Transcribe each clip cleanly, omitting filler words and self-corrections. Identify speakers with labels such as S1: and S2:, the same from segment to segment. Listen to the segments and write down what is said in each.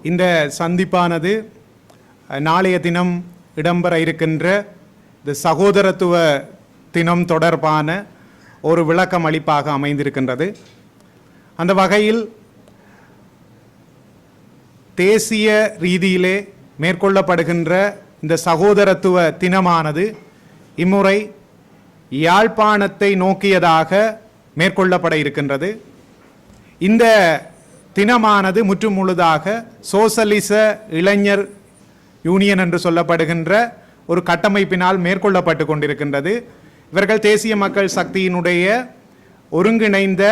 S1: இந்த சந்திப்பானது நாளைய தினம் இடம்பெற இருக்கின்ற இந்த சகோதரத்துவ தினம் தொடர்பான ஒரு விளக்கம் அளிப்பாக அமைந்திருக்கின்றது. அந்த வகையில் தேசிய ரீதியிலே மேற்கொள்ளப்படுகின்ற இந்த சகோதரத்துவ தினமானது இம்முறை யாழ்ப்பாணத்தை நோக்கியதாக மேற்கொள்ளப்பட இருக்கின்றது. இந்த தினமானது முற்று முழுதாக சோசலிச இளைஞர் யூனியன் என்று சொல்லப்படுகின்ற ஒரு கட்டமைப்பினால் மேற்கொள்ளப்பட்டு கொண்டிருக்கின்றது. இவர்கள் தேசிய மக்கள் சக்தியினுடைய ஒருங்கிணைந்த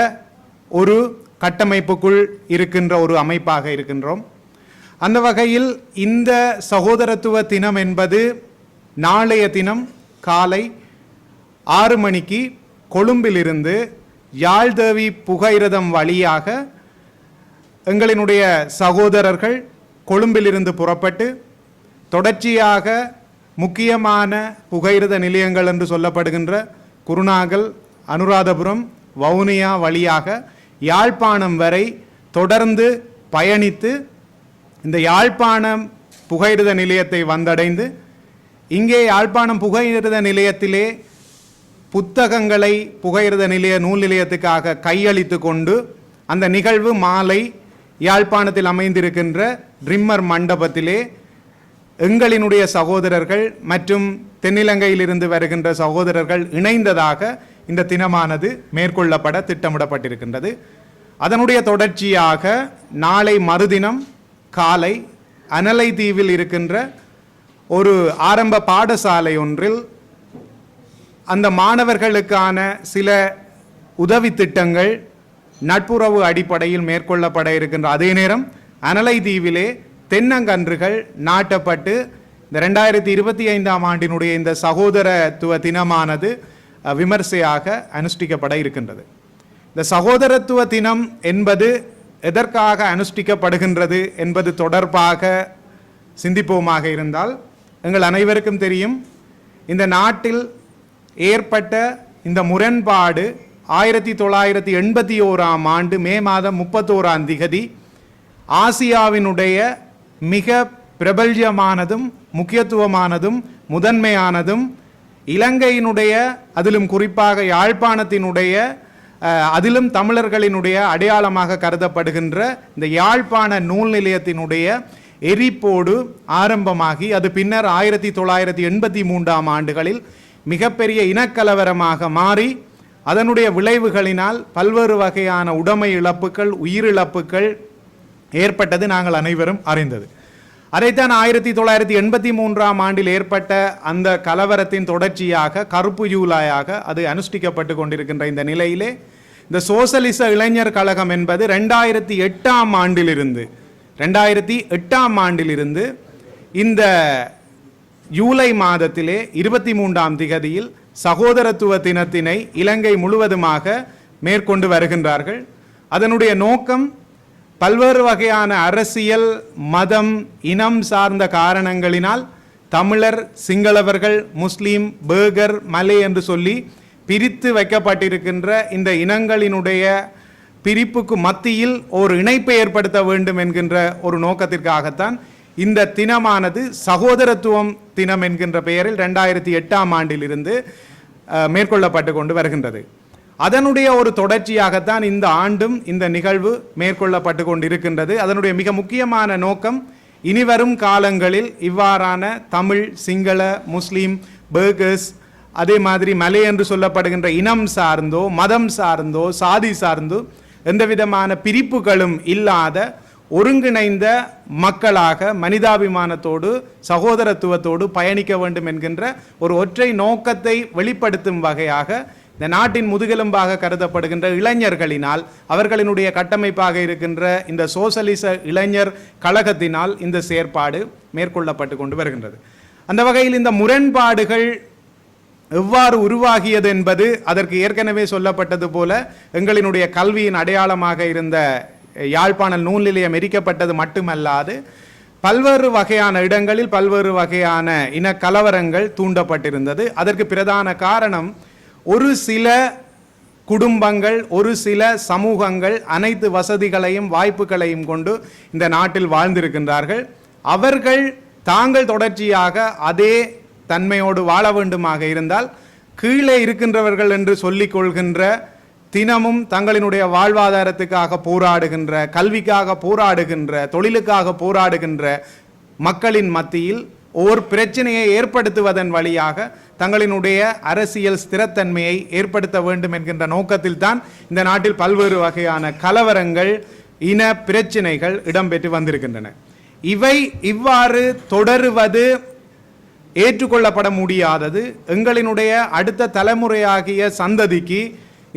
S1: ஒரு கட்டமைப்புக்குள் இருக்கின்ற ஒரு அமைப்பாக இருக்கின்றோம். அந்த வகையில் இந்த சகோதரத்துவ தினம் என்பது நாளைய தினம் காலை 6 மணிக்கு கொழும்பிலிருந்து யாழ்தேவி புகையிரதம் வழியாக எங்களினுடைய சகோதரர்கள் கொழும்பிலிருந்து புறப்பட்டு தொடர்ச்சியாக முக்கியமான புகையிரத நிலையங்கள் என்று சொல்லப்படுகின்ற குருநாகல், அனுராதபுரம், வவுனியா வழியாக யாழ்ப்பாணம் வரை தொடர்ந்து பயணித்து இந்த யாழ்ப்பாணம் புகையிரத நிலையத்தை வந்தடைந்து இங்கே யாழ்ப்பாணம் புகையிரத நிலையத்திலே புத்தகங்களை புகையிரத நிலைய நூல் நிலையத்துக்காக கையளித்து கொண்டு அந்த நிகழ்வு மாலை யாழ்ப்பாணத்தில் அமைந்திருக்கின்ற ட்ரிம்மர் மண்டபத்திலே எங்களினுடைய சகோதரர்கள் மற்றும் தென்னிலங்கையிலிருந்து வருகின்ற சகோதரர்கள் இணைந்ததாக இந்த தினமானது மேற்கொள்ளப்பட திட்டமிடப்பட்டிருக்கின்றது. அதனுடைய தொடர்ச்சியாக நாளை மறுதினம் காலை அனலை தீவில் இருக்கின்ற ஒரு ஆரம்ப பாடசாலை ஒன்றில் அந்த மாணவர்களுக்கான சில உதவி திட்டங்கள் நட்புறவு அடிப்படையில் மேற்கொள்ளப்பட இருக்கின்ற அதே நேரம் அனலை தீவிலே தென்னங்கன்றுகள் நாட்டப்பட்டு இந்த 2025ஆம் ஆண்டினுடைய இந்த சகோதரத்துவ தினமானது விமர்சையாக அனுஷ்டிக்கப்பட இருக்கின்றது. இந்த சகோதரத்துவ தினம் என்பது எதற்காக அனுஷ்டிக்கப்படுகின்றது என்பது தொடர்பாக சிந்திப்போமாக இருந்தால் எங்கள் அனைவருக்கும் தெரியும், இந்த நாட்டில் ஏற்பட்ட இந்த முரண்பாடு 1981ஆம் ஆண்டு மே மாதம் 31ஆம் திகதி ஆசியாவினுடைய மிக பிரபல்யமானதும் முக்கியத்துவமானதும் முதன்மையானதும் இலங்கையினுடைய அதிலும் குறிப்பாக யாழ்ப்பாணத்தினுடைய அதிலும் தமிழர்களினுடைய அடையாளமாக கருதப்படுகின்ற இந்த யாழ்ப்பாண நூல் நிலையத்தினுடைய எரிப்போடு ஆரம்பமாகி அது பின்னர் 1983ஆம் ஆண்டுகளில் மிகப்பெரிய இனக்கலவரமாக மாறி அதனுடைய விளைவுகளினால் பல்வேறு வகையான உடைமை இழப்புகள், உயிரிழப்புகள் ஏற்பட்டது நாங்கள் அனைவரும் அறிந்தது. அதைத்தான் 1983ஆம் ஆண்டில் ஏற்பட்ட அந்த கலவரத்தின் தொடர்ச்சியாக கருப்பு ஜூலையாக அது அனுஷ்டிக்கப்பட்டு கொண்டிருக்கின்ற இந்த நிலையிலே இந்த சோசலிச இளைஞர் கழகம் என்பது 2008ஆம் ஆண்டிலிருந்து இந்த ஜூலை மாதத்திலே 23ஆம் திகதியில் சகோதரத்துவ தினத்தினை இலங்கை முழுவதுமாக மேற்கொண்டு வருகின்றார்கள். அதனுடைய நோக்கம் பல்வேறு வகையான அரசியல், மதம், இனம் சார்ந்த காரணங்களினால் தமிழர், சிங்களவர்கள், முஸ்லீம், பேகர், மலே என்று சொல்லி பிரித்து வைக்கப்பட்டிருக்கின்ற இந்த இனங்களினுடைய பிரிப்புக்கு மத்தியில் ஒரு இணைப்பை ஏற்படுத்த வேண்டும் என்கின்ற ஒரு நோக்கத்திற்காகத்தான் இந்த தினமானது சகோதரத்துவம் தினம் என்கின்ற பெயரில் 2008ஆம் ஆண்டிலிருந்து மேற்கொள்ளப்பட்டு கொண்டு வருகின்றது. அதனுடைய ஒரு தொடர்ச்சியாகத்தான் இந்த ஆண்டும் இந்த நிகழ்வு மேற்கொள்ளப்பட்டு கொண்டிருக்கின்றது. அதனுடைய மிக முக்கியமான நோக்கம் இனிவரும் காலங்களில் இவ்வாறான தமிழ், சிங்கள, முஸ்லீம், பேகர்ஸ், அதே மாதிரி மலே என்று சொல்லப்படுகின்ற இனம் சார்ந்தோ மதம் சார்ந்தோ சாதி சார்ந்தோ எந்த விதமான பிரிப்புகளும் இல்லாத ஒருங்கிணைந்த மக்களாக மனிதாபிமானத்தோடு சகோதரத்துவத்தோடு பயணிக்க வேண்டும் என்கின்ற ஒரு ஒற்றை நோக்கத்தை வெளிப்படுத்தும் வகையாக இந்த நாட்டின் முதுகெலும்பாக கருதப்படுகின்ற இளைஞர்களினால் அவர்களினுடைய கட்டமைப்பாக இருக்கின்ற இந்த சோசலிச இளைஞர் கழகத்தினால் இந்த செயற்பாடு மேற்கொள்ளப்பட்டு கொண்டு வருகின்றது. அந்த வகையில் இந்த முரண்பாடுகள் எவ்வாறு உருவாகியது என்பது அதற்கு ஏற்கனவே சொல்லப்பட்டது போல எங்களினுடைய கல்வியின் அடையாளமாக இருந்த யாழ்ப்பாண நூல் நிலையம் எரிக்கப்பட்டது மட்டுமல்லாது பல்வேறு வகையான இடங்களில் பல்வேறு வகையான இன கலவரங்கள் தூண்டப்பட்டிருந்தது. அதற்கு பிரதான காரணம் ஒரு சில குடும்பங்கள், ஒரு சில சமூகங்கள் அனைத்து வசதிகளையும் வாய்ப்புகளையும் கொண்டு இந்த நாட்டில் வாழ்ந்திருக்கின்றார்கள். அவர்கள் தாங்கள் தொடர்ச்சியாக அதே தன்மையோடு வாழ வேண்டுமாக இருந்தால் கீழே இருக்கின்றவர்கள் என்று சொல்லிக் கொள்கின்ற, தினமும் தங்களினுடைய வாழ்வாதாரத்துக்காக போராடுகின்ற, கல்விக்காக போராடுகின்ற, தொழிலுக்காக போராடுகின்ற மக்களின் மத்தியில் ஓர் பிரச்சனையை ஏற்படுத்துவதன் வழியாக தங்களினுடைய அரசியல் ஸ்திரத்தன்மையை ஏற்படுத்த வேண்டும் என்கின்ற நோக்கத்தில் தான் இந்த நாட்டில் பல்வேறு வகையான கலவரங்கள், இன பிரச்சனைகள் இடம்பெற்று வந்திருக்கின்றன. இவை இவ்வாறு தொடருவது ஏற்றுக்கொள்ளப்பட முடியாதது. எங்களினுடைய அடுத்த தலைமுறையாகிய சந்ததிக்கு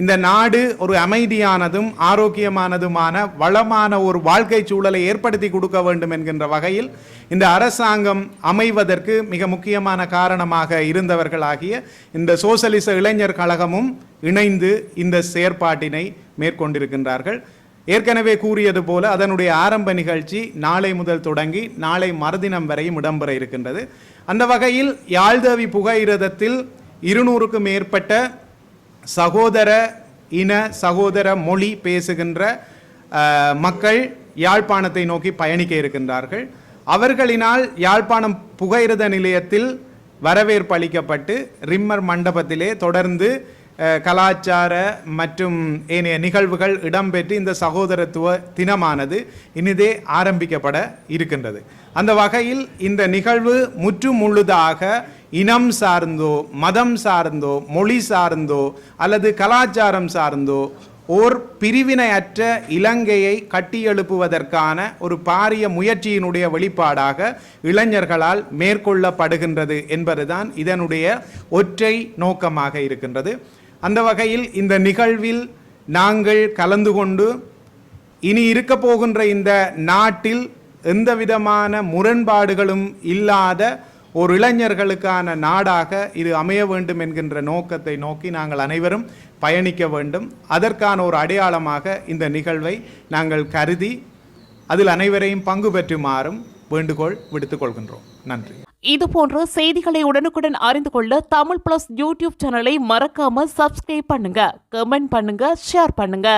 S1: இந்த நாடு ஒரு அமைதியானதும் ஆரோக்கியமானதுமான வளமான ஒரு வாழ்க்கை சூழலை ஏற்படுத்தி கொடுக்க வேண்டும் என்கின்ற வகையில் இந்த அரசாங்கம் அமைவதற்கு மிக முக்கியமான காரணமாக இருந்தவர்களாகிய இந்த சோசலிச இளைஞர் கழகமும் இணைந்து இந்த செயற்பாட்டினை மேற்கொண்டிருக்கின்றார்கள். ஏற்கனவே கூறியது போல அதனுடைய ஆரம்ப நிகழ்ச்சி நாளை முதல் தொடங்கி நாளை மறுதினம் வரையும் இடம்பெற இருக்கின்றது. அந்த வகையில் யாழ்தேவி புகையிரதத்தில் 200க்கும் மேற்பட்ட சகோதர இன சகோதர மொழி பேசுகின்ற மக்கள் யாழ்ப்பாணத்தை நோக்கி பயணிக்க இருக்கின்றார்கள். அவர்களினால் யாழ்ப்பாணம் புகையிரத நிலையத்தில் வரவேற்பு அளிக்கப்பட்டு ரிம்மர் மண்டபத்திலே தொடர்ந்து கலாச்சார மற்றும் ஏனைய நிகழ்வுகள் இடம்பெற்று இந்த சகோதரத்துவ தினமானது இனிதே ஆரம்பிக்கப்பட இருக்கின்றது. அந்த வகையில் இந்த நிகழ்வு முற்றுமுழுதாக இனம் சார்ந்தோ, மதம் சார்ந்தோ, மொழி சார்ந்தோ அல்லது கலாச்சாரம் சார்ந்தோ ஓர் பிரிவினையற்ற இலங்கையை கட்டியெழுப்புவதற்கான ஒரு பாரிய முயற்சியினுடைய வெளிப்பாடாக இளைஞர்களால் மேற்கொள்ளப்படுகின்றது என்பதுதான் இதனுடைய ஒற்றை நோக்கமாக இருக்கின்றது. அந்த வகையில் இந்த நிகழ்வில் நாங்கள் கலந்து கொண்டு இனி இருக்க போகின்ற இந்த நாட்டில் எந்த விதமான முரண்பாடுகளும் இல்லாத ஒரு இளைஞர்களுக்கான நாடாக இது அமைய வேண்டும் என்கின்ற நோக்கத்தை நோக்கி நாங்கள் அனைவரும் பயணிக்க வேண்டும். அதற்கான ஒரு அடையாளமாக இந்த நிகழ்வை நாங்கள் கருதி அதில் அனைவரையும் பங்கு பெற்றுமாறும் வேண்டுகோள் விடுத்துக் கொள்கின்றோம். நன்றி.
S2: இது போன்ற செய்திகளை உடனுக்குடன் அறிந்து கொள்ள தமிழ் பிளஸ் யூடியூப் சேனலை மறக்காம சப்ஸ்கிரைப் பண்ணுங்க, கமெண்ட் பண்ணுங்க, ஷேர் பண்ணுங்க.